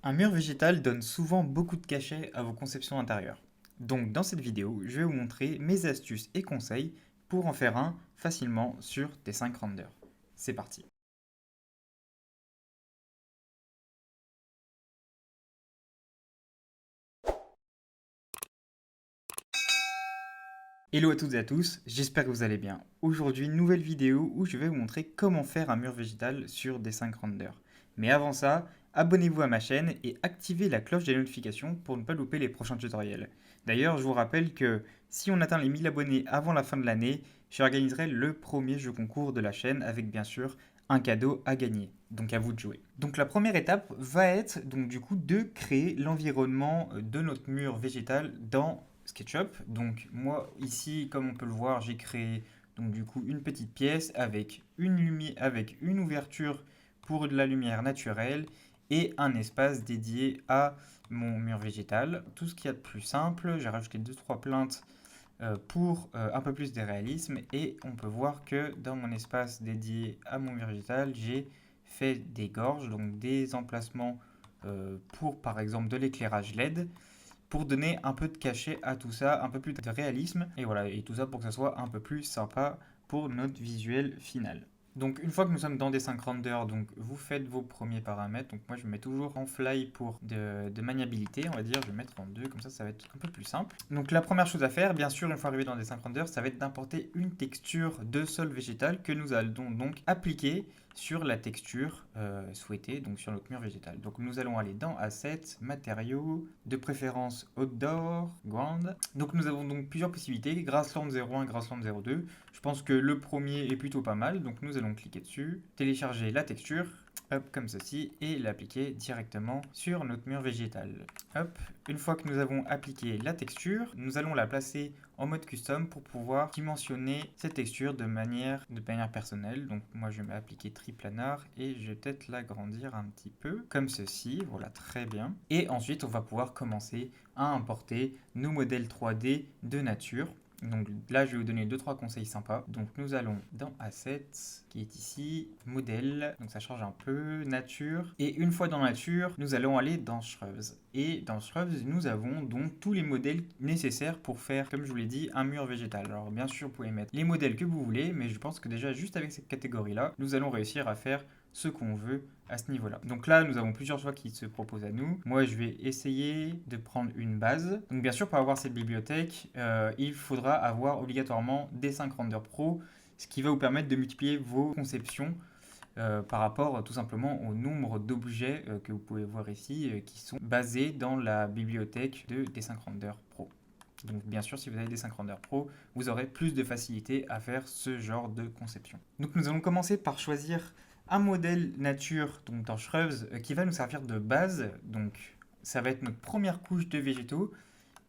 Un mur végétal donne souvent beaucoup de cachet à vos conceptions intérieures. Donc dans cette vidéo, je vais vous montrer mes astuces et conseils pour en faire un facilement sur tes 5 renders. C'est parti. Hello à toutes et à tous, j'espère que vous allez bien. Aujourd'hui, nouvelle vidéo où je vais vous montrer comment faire un mur végétal sur des 5 renders. Mais avant ça, abonnez-vous à ma chaîne et activez la cloche des notifications pour ne pas louper les prochains tutoriels. D'ailleurs, je vous rappelle que si on atteint les 1000 abonnés avant la fin de l'année, j'organiserai le premier jeu concours de la chaîne avec bien sûr un cadeau à gagner. Donc à vous de jouer. Donc la première étape va être donc du coup de créer l'environnement de notre mur végétal dans SketchUp. Donc moi ici, comme on peut le voir, j'ai créé donc du coup une petite pièce avec une lumière, avec une ouverture pour de la lumière naturelle et un espace dédié à mon mur végétal. Tout ce qu'il y a de plus simple, j'ai rajouté deux trois plaintes pour un peu plus de réalisme et on peut voir que dans mon espace dédié à mon mur végétal, j'ai fait des gorges, donc des emplacements pour par exemple de l'éclairage LED pour donner un peu de cachet à tout ça, un peu plus de réalisme, et voilà, et tout ça pour que ça soit un peu plus sympa pour notre visuel final. Donc une fois que nous sommes dans des 5 renders, donc vous faites vos premiers paramètres. Donc moi je me mets toujours en fly pour de maniabilité, on va dire, je vais mettre en 2, comme ça va être un peu plus simple. Donc la première chose à faire, bien sûr, une fois arrivé dans des 5 renders, ça va être d'importer une texture de sol végétal que nous allons donc appliquer sur la texture souhaitée, donc sur notre mur végétal. Donc nous allons aller dans Assets, Matériaux, de préférence Outdoor, Ground. Donc nous avons donc plusieurs possibilités, Grassland 01, Grassland 02. Je pense que le premier est plutôt pas mal, donc nous allons cliquer dessus, télécharger la texture, hop, comme ceci, et l'appliquer directement sur notre mur végétal. Hop, une fois que nous avons appliqué la texture, nous allons la placer en mode custom pour pouvoir dimensionner cette texture de manière personnelle. Donc moi je vais appliquer triplanar et je vais peut-être l'agrandir un petit peu, comme ceci, voilà, très bien. Et ensuite on va pouvoir commencer à importer nos modèles 3D de nature. Donc là, je vais vous donner deux trois conseils sympas. Donc nous allons dans Assets, qui est ici, Modèle, donc ça change un peu, Nature. Et une fois dans Nature, nous allons aller dans Shrubs. Et dans Shrubs, nous avons donc tous les modèles nécessaires pour faire, comme je vous l'ai dit, un mur végétal. Alors bien sûr, vous pouvez mettre les modèles que vous voulez, mais je pense que déjà juste avec cette catégorie-là, nous allons réussir à faire ce qu'on veut à ce niveau-là. Donc là, nous avons plusieurs choix qui se proposent à nous. Moi, je vais essayer de prendre une base. Donc bien sûr, pour avoir cette bibliothèque, il faudra avoir obligatoirement des 5 Render Pro, ce qui va vous permettre de multiplier vos conceptions par rapport tout simplement au nombre d'objets que vous pouvez voir ici qui sont basés dans la bibliothèque de D5 Render Pro. Donc bien sûr, si vous avez des 5 Render Pro, vous aurez plus de facilité à faire ce genre de conception. Donc nous allons commencer par choisir un modèle nature, donc dans Shrubs, qui va nous servir de base. Donc ça va être notre première couche de végétaux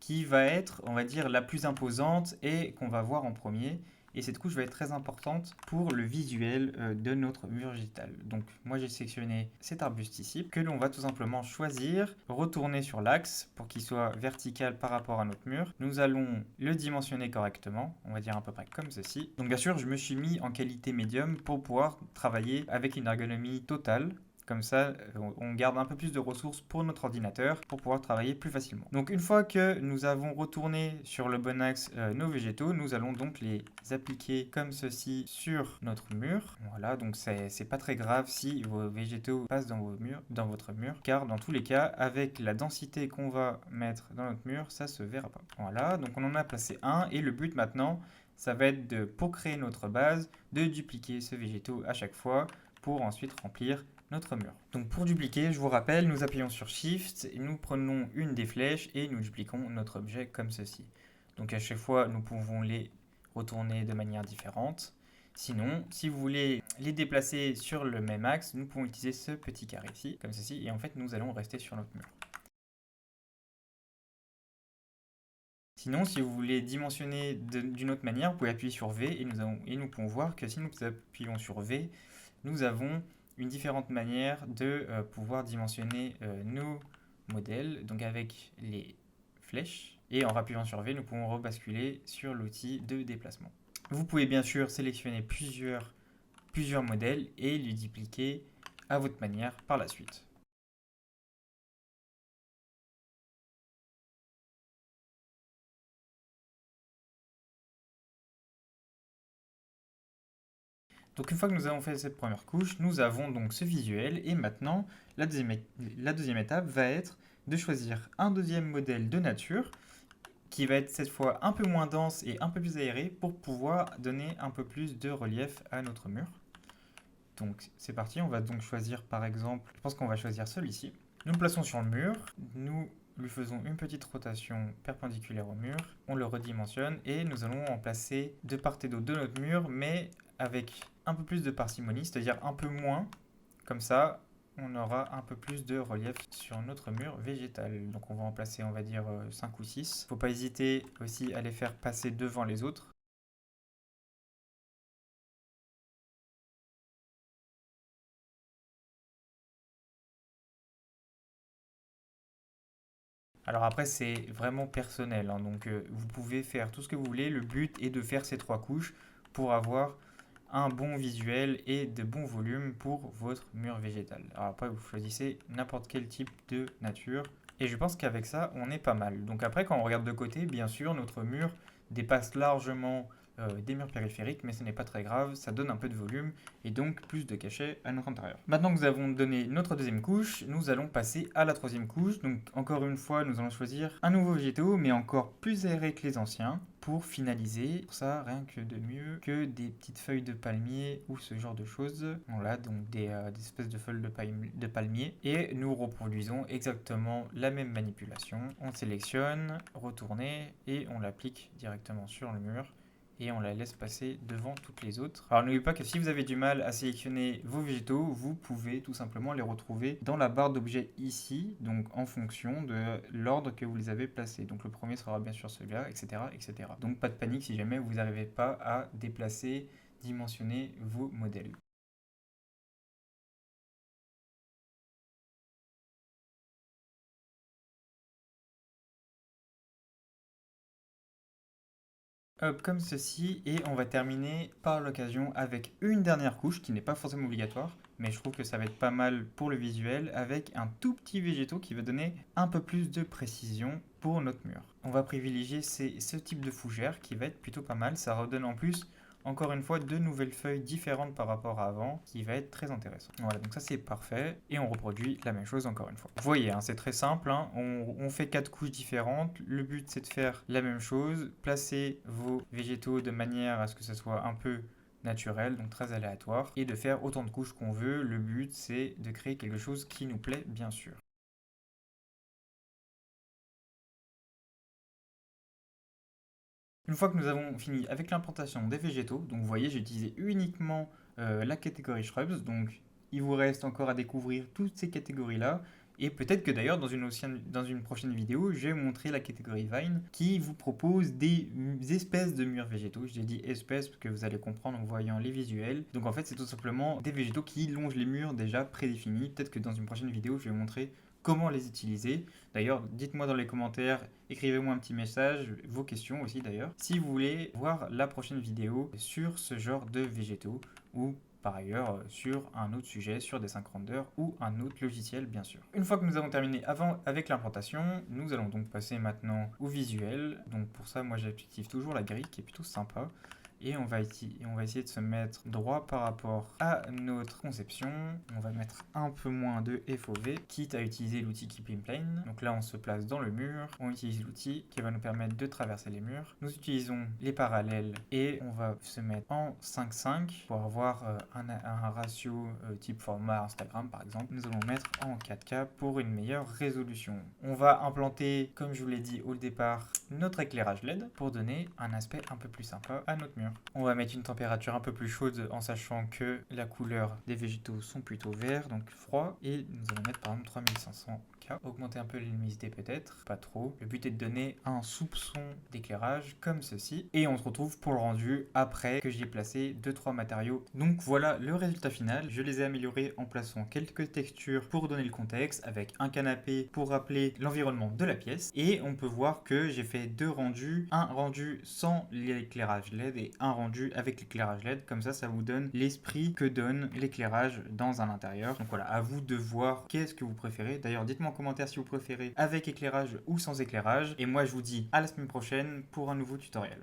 qui va être, on va dire, la plus imposante et qu'on va voir en premier. Et cette couche va être très importante pour le visuel de notre mur végétal. Donc moi j'ai sélectionné cet arbuste ici que l'on va tout simplement choisir, retourner sur l'axe pour qu'il soit vertical par rapport à notre mur. Nous allons le dimensionner correctement, on va dire à peu près comme ceci. Donc bien sûr je me suis mis en qualité médium pour pouvoir travailler avec une ergonomie totale. Comme ça, on garde un peu plus de ressources pour notre ordinateur pour pouvoir travailler plus facilement. Donc une fois que nous avons retourné sur le bon axe nos végétaux, nous allons donc les appliquer comme ceci sur notre mur. Voilà, donc c'est pas très grave si vos végétaux passent dans votre mur, car dans tous les cas, avec la densité qu'on va mettre dans notre mur, ça se verra pas. Voilà, donc on en a placé un et le but maintenant, ça va être de, pour créer notre base, de dupliquer ce végétaux à chaque fois pour ensuite remplir notre mur. Donc pour dupliquer, je vous rappelle, nous appuyons sur Shift, et nous prenons une des flèches et nous dupliquons notre objet comme ceci. Donc à chaque fois, nous pouvons les retourner de manière différente. Sinon, si vous voulez les déplacer sur le même axe, nous pouvons utiliser ce petit carré ici, comme ceci, et en fait nous allons rester sur notre mur. Sinon, si vous voulez dimensionner d'une autre manière, vous pouvez appuyer sur V et nous pouvons voir que si nous appuyons sur V, nous avons une différente manière de pouvoir dimensionner nos modèles, donc avec les flèches. Et en appuyant sur V, nous pouvons rebasculer sur l'outil de déplacement. Vous pouvez bien sûr sélectionner plusieurs modèles et les dupliquer à votre manière par la suite. Donc une fois que nous avons fait cette première couche, nous avons donc ce visuel et maintenant la deuxième étape va être de choisir un deuxième modèle de nature qui va être cette fois un peu moins dense et un peu plus aéré pour pouvoir donner un peu plus de relief à notre mur. Donc c'est parti, on va donc choisir par exemple, je pense qu'on va choisir celui-ci. Nous le plaçons sur le mur, nous lui faisons une petite rotation perpendiculaire au mur, on le redimensionne et nous allons en placer de part et d'autre de notre mur, mais avec un peu plus de parcimonie, c'est-à-dire un peu moins. Comme ça, on aura un peu plus de relief sur notre mur végétal. Donc on va en placer, on va dire 5 ou 6. Faut pas hésiter aussi à les faire passer devant les autres. Alors après, c'est vraiment personnel, hein, donc vous pouvez faire tout ce que vous voulez. Le but est de faire ces 3 couches pour avoir un bon visuel et de bons volumes pour votre mur végétal. Alors après, vous choisissez n'importe quel type de nature. Et je pense qu'avec ça, on est pas mal. Donc après, quand on regarde de côté, bien sûr, notre mur dépasse largement des murs périphériques, mais ce n'est pas très grave, ça donne un peu de volume et donc plus de cachet à notre intérieur. Maintenant que nous avons donné notre deuxième couche, nous allons passer à la troisième couche. Donc encore une fois, nous allons choisir un nouveau végétaux, mais encore plus aéré que les anciens pour finaliser. Pour ça, rien que de mieux que des petites feuilles de palmier ou ce genre de choses. Voilà, donc des espèces de feuilles de palmier. Et nous reproduisons exactement la même manipulation. On sélectionne, retourner et on l'applique directement sur le mur et on la laisse passer devant toutes les autres. Alors n'oubliez pas que si vous avez du mal à sélectionner vos végétaux, vous pouvez tout simplement les retrouver dans la barre d'objets ici, donc en fonction de l'ordre que vous les avez placés. Donc le premier sera bien sûr celui-là, etc., etc. Donc pas de panique si jamais vous n'arrivez pas à déplacer, dimensionner vos modèles. Hop, comme ceci, et on va terminer par l'occasion avec une dernière couche qui n'est pas forcément obligatoire, mais je trouve que ça va être pas mal pour le visuel, avec un tout petit végétaux qui va donner un peu plus de précision pour notre mur. On va privilégier ce type de fougère qui va être plutôt pas mal, ça redonne en plus encore une fois deux nouvelles feuilles différentes par rapport à avant qui va être très intéressant. Voilà, donc ça c'est parfait et on reproduit la même chose encore une fois. Vous voyez, hein, c'est très simple, hein, on fait 4 couches différentes. Le but c'est de faire la même chose, placer vos végétaux de manière à ce que ce soit un peu naturel, donc très aléatoire, et de faire autant de couches qu'on veut. Le but c'est de créer quelque chose qui nous plaît bien sûr. Une fois que nous avons fini avec l'implantation des végétaux, donc vous voyez j'ai utilisé uniquement la catégorie shrubs, donc il vous reste encore à découvrir toutes ces catégories-là, et peut-être que d'ailleurs dans une prochaine vidéo, je vais montrer la catégorie vine qui vous propose des espèces de murs végétaux. J'ai dit espèces parce que vous allez comprendre en voyant les visuels. Donc en fait c'est tout simplement des végétaux qui longent les murs déjà prédéfinis. Peut-être que dans une prochaine vidéo je vais montrer comment les utiliser. D'ailleurs, dites-moi dans les commentaires, écrivez-moi un petit message, vos questions aussi d'ailleurs, si vous voulez voir la prochaine vidéo sur ce genre de végétaux ou par ailleurs sur un autre sujet, sur des synchrondeurs ou un autre logiciel bien sûr. Une fois que nous avons terminé avec l'implantation, nous allons donc passer maintenant au visuel. Donc pour ça, moi j'active toujours la grille qui est plutôt sympa. Et on va essayer de se mettre droit par rapport à notre conception. On va mettre un peu moins de FOV, quitte à utiliser l'outil Keeping Plane. Donc là, on se place dans le mur. On utilise l'outil qui va nous permettre de traverser les murs. Nous utilisons les parallèles et on va se mettre en 5:5 pour avoir un ratio type format Instagram par exemple. Nous allons mettre en 4K pour une meilleure résolution. On va implanter, comme je vous l'ai dit au départ, notre éclairage LED pour donner un aspect un peu plus sympa à notre mur. On va mettre une température un peu plus chaude en sachant que la couleur des végétaux sont plutôt verts, donc froid. Et nous allons mettre par exemple 3500K. Augmenter un peu la luminosité peut-être, pas trop. Le but est de donner un soupçon d'éclairage comme ceci. Et on se retrouve pour le rendu après que j'ai placé 2-3 matériaux. Donc voilà le résultat final. Je les ai améliorés en plaçant quelques textures pour donner le contexte avec un canapé pour rappeler l'environnement de la pièce. Et on peut voir que j'ai fait 2 rendus. Un rendu sans l'éclairage LED et un rendu avec l'éclairage LED. Comme ça vous donne l'esprit que donne l'éclairage dans un intérieur. Donc voilà, à vous de voir qu'est-ce que vous préférez. D'ailleurs, dites-moi en commentaire si vous préférez avec éclairage ou sans éclairage. Et moi, je vous dis à la semaine prochaine pour un nouveau tutoriel.